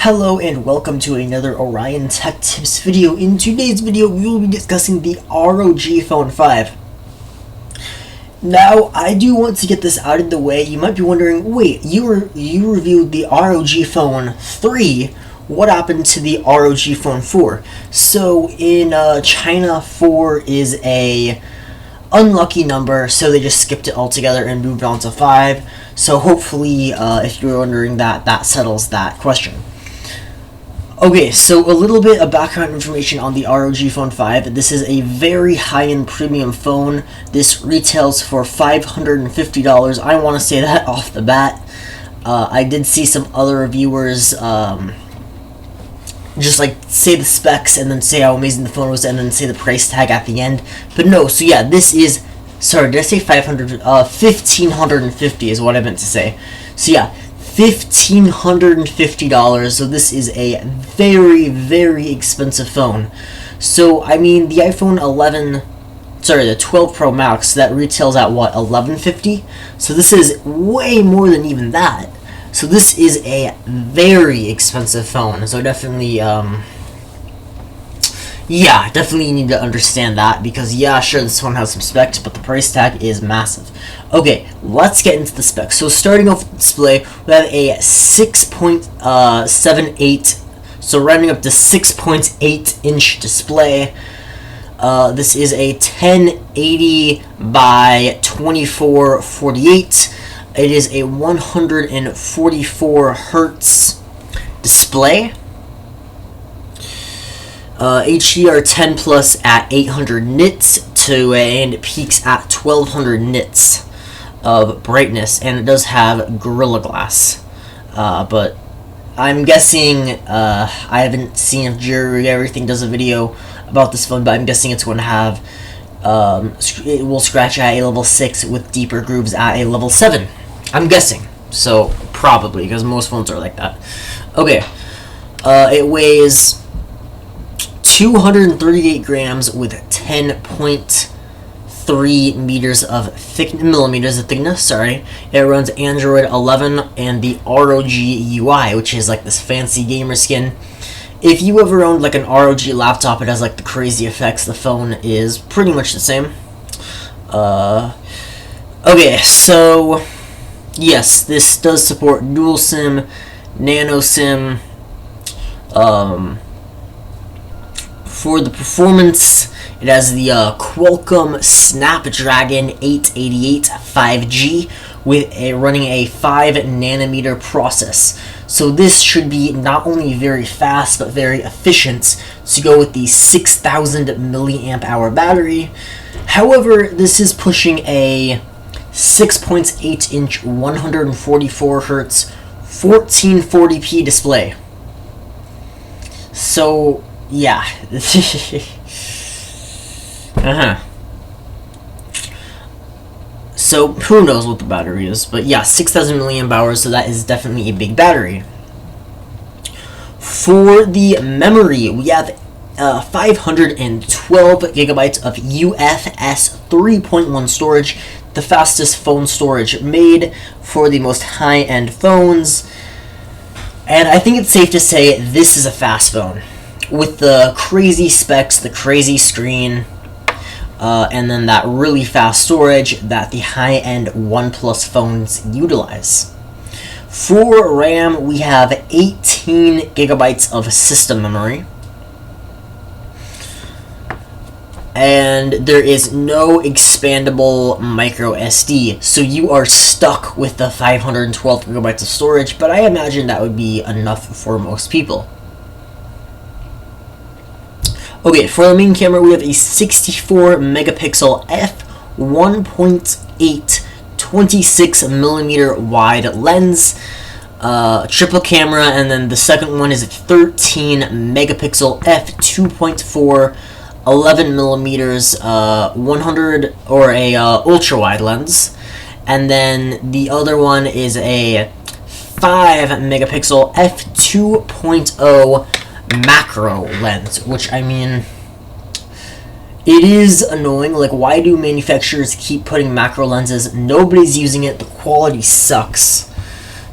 Hello and welcome to another Orion Tech Tips video. In today's video, we will be discussing the ROG Phone 5. Now, I do want to get this out of the way. You might be wondering, wait, you reviewed the ROG Phone 3. What happened to the ROG Phone 4? So, in China, 4 is a unlucky number, so they just skipped it altogether and moved on to 5. So hopefully, if you're wondering that settles that question. Okay, so a little bit of background information on the ROG Phone 5. This is a very high-end premium phone. This retails for $550. I want to say that off the bat. I did see some other reviewers just like say the specs and then say how amazing the phone was and then say the price tag at the end. But no, so yeah, this is, sorry, did I say 500? 1,550 is what I meant to say. So yeah, $1,550. So this is a very, very expensive phone. So I mean, the iPhone 11, sorry, the 12 Pro Max, that retails at what, $1,150? So this is way more than even that. So this is a very expensive phone. So definitely, yeah, definitely you need to understand that, because yeah, sure, this phone has some specs, but the price tag is massive. Okay, let's get into the specs. So starting off with the display, we have a 6.78, so rounding up to 6.8 inch display. This is a 1080 by 2448. It is a 144 hertz display. HDR10 plus at 800 nits and it peaks at 1200 nits of brightness, and it does have Gorilla Glass. But I'm guessing, I haven't seen if Jerry Everything does a video about this phone, but I'm guessing it's going to have, it will scratch at a level 6 with deeper grooves at a level 7. I'm guessing. So, probably, because most phones are like that. Okay. It weighs 238 grams with 10.3 meters of thickness. Sorry. It runs Android 11 and the ROG UI, which is like this fancy gamer skin. If you ever owned like an ROG laptop, it has like the crazy effects. The phone is pretty much the same. Okay, so yes, this does support dual SIM, nano SIM. For the performance, it has the Qualcomm Snapdragon 888 5G with running a 5 nanometer process. So this should be not only very fast but very efficient to go with the 6,000 milliamp hour battery. However, this is pushing a 6.8 inch 144 hertz 1440p display. So yeah. So who knows what the battery is, but yeah, 6,000 milliamp hours, so that is definitely a big battery. For the memory, we have 512 gigabytes of UFS 3.1 storage, the fastest phone storage made for the most high-end phones. And I think it's safe to say this is a fast phone, with the crazy specs, the crazy screen, and then that really fast storage that the high-end OnePlus phones utilize. For RAM, we have 18 gigabytes of system memory. And there is no expandable micro SD, so you are stuck with the 512 gigabytes of storage, but I imagine that would be enough for most people. Okay, for the main camera, we have a 64 megapixel f1.8 26 millimeter wide lens, triple camera, and then the second one is a 13 megapixel f2.4 11 millimeters 100 or a ultra wide lens, and then the other one is a 5 megapixel f2.0 macro lens, which, I mean, it is annoying. Like, why do manufacturers keep putting macro lenses? Nobody's using it. The quality sucks.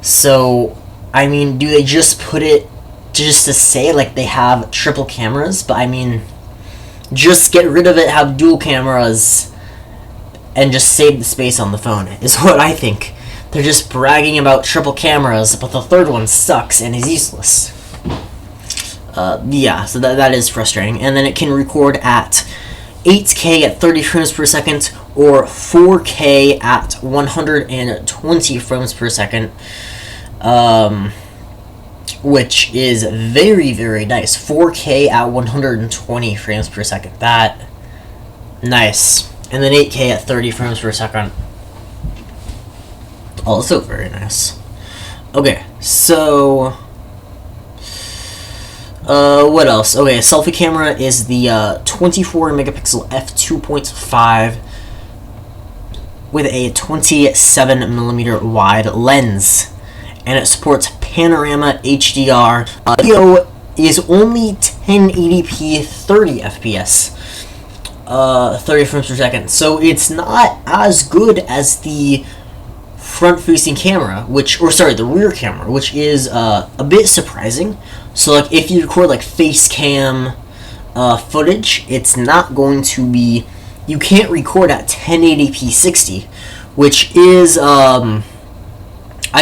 So, I mean, do they just put it just to say like they have triple cameras, but I mean, just get rid of it, have dual cameras, and just save the space on the phone, is what I think. They're just bragging about triple cameras, but the third one sucks and is useless. Yeah, so that is frustrating. And then it can record at 8K at 30 frames per second, or 4K at 120 frames per second, which is very, very nice. 4K at 120 frames per second. That, nice. And then 8K at 30 frames per second. Also very nice. Okay, so what else? Okay, selfie camera is the 24 megapixel f2.5 with a 27 millimeter wide lens, and it supports panorama HDR. Video is only 1080p 30 FPS, 30 frames per second. So it's not as good as the front-facing camera, the rear camera, which is a bit surprising. So like if you record like face cam footage, it's not going to be, you can't record at 1080p 60, which is I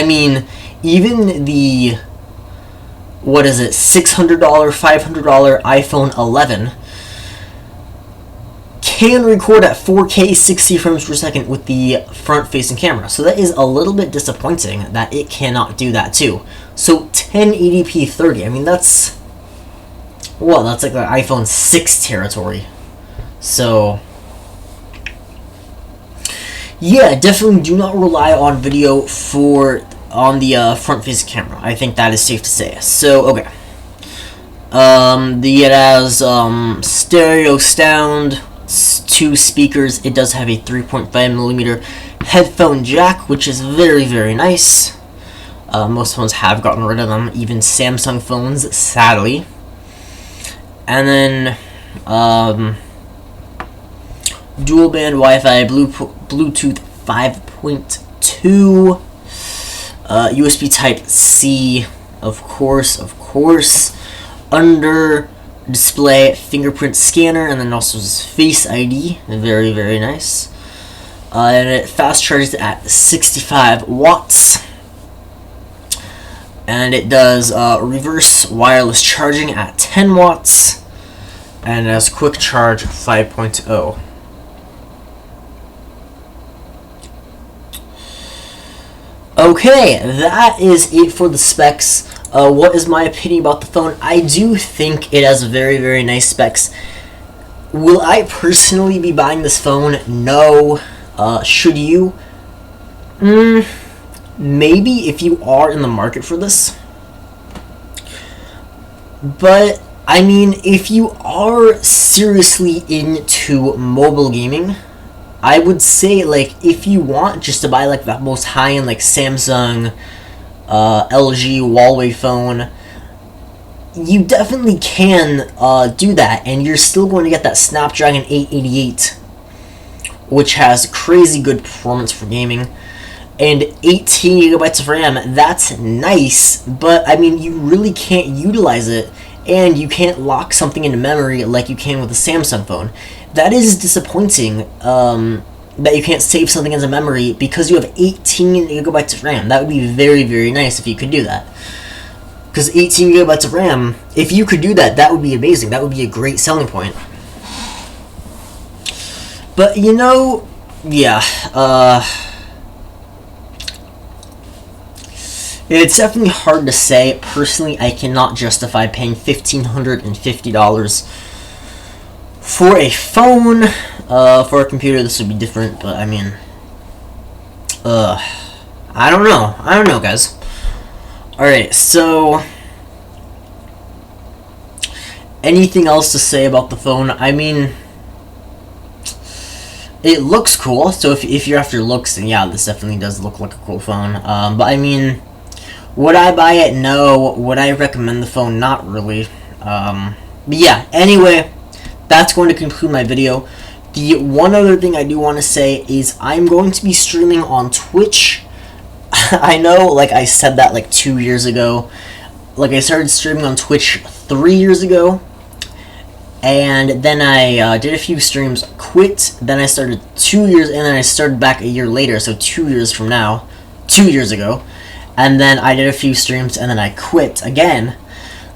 mean, even the, what is it, $600 $500 iPhone 11 can record at 4K 60 frames per second with the front-facing camera. So that is a little bit disappointing that it cannot do that too. So 1080p 30, I mean that's, well, that's like the iPhone 6 territory. So yeah, definitely do not rely on video on the front-facing camera. I think that is safe to say. So okay, it has stereo sound, 2 speakers. It does have a 3.5 millimeter headphone jack, which is very, very nice. Most phones have gotten rid of them, even Samsung phones, sadly. And then dual band Wi-Fi, Bluetooth 5.2, USB Type C, of course, under display fingerprint scanner, and then also Face ID, very, very nice. And it fast charges at 65 watts, and it does reverse wireless charging at 10 watts, and it has quick charge 5.0. Okay, that is it for the specs. What is my opinion about the phone? I do think it has very, very nice specs. Will I personally be buying this phone? No. Should you? Maybe if you are in the market for this. But, I mean, if you are seriously into mobile gaming, I would say, like, if you want just to buy, like, the most high-end, like, Samsung, LG Huawei phone, you definitely can do that, and you're still going to get that Snapdragon 888, which has crazy good performance for gaming, and 18 gigabytes of RAM. That's nice, but I mean, you really can't utilize it, and you can't lock something into memory like you can with a Samsung phone. That is disappointing, that you can't save something as a memory because you have 18 gigabytes of RAM. That would be very, very nice if you could do that. Because 18 gigabytes of RAM, if you could do that, that would be amazing. That would be a great selling point. But, you know, yeah, it's definitely hard to say. Personally, I cannot justify paying $1,550 for a phone. For a computer, this would be different, but I mean, I don't know, guys. Alright, so, anything else to say about the phone? I mean, it looks cool, so if you're after looks, then yeah, this definitely does look like a cool phone. But I mean, would I buy it? No. Would I recommend the phone? Not really. But yeah, anyway, that's going to conclude my video. The one other thing I do want to say is I'm going to be streaming on Twitch. I know, like I said that like 2 years ago. like I started streaming on Twitch 3 years ago, and then I did a few streams, quit, then I started 2 years, and then I started back a year later, so 2 years from now, 2 years ago, and then I did a few streams, and then I quit again.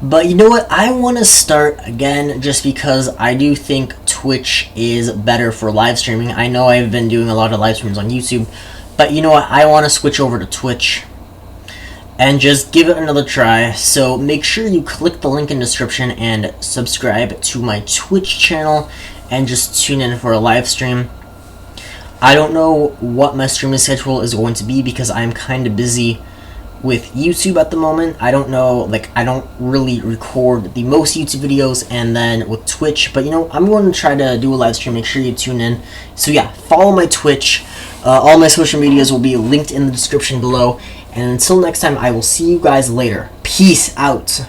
But you know what, I want to start again just because I do think Twitch is better for live streaming. I know I've been doing a lot of live streams on YouTube, but you know what, I want to switch over to Twitch and just give it another try. So make sure you click the link in the description and subscribe to my Twitch channel and just tune in for a live stream. I don't know what my streaming schedule is going to be because I'm kind of busy with YouTube at the moment. I don't know, like, I don't really record the most YouTube videos, and then with Twitch, but you know, I'm going to try to do a live stream. Make sure you tune in. So yeah, follow my Twitch. All my social medias will be linked in the description below, and until next time, I will see you guys later. Peace out.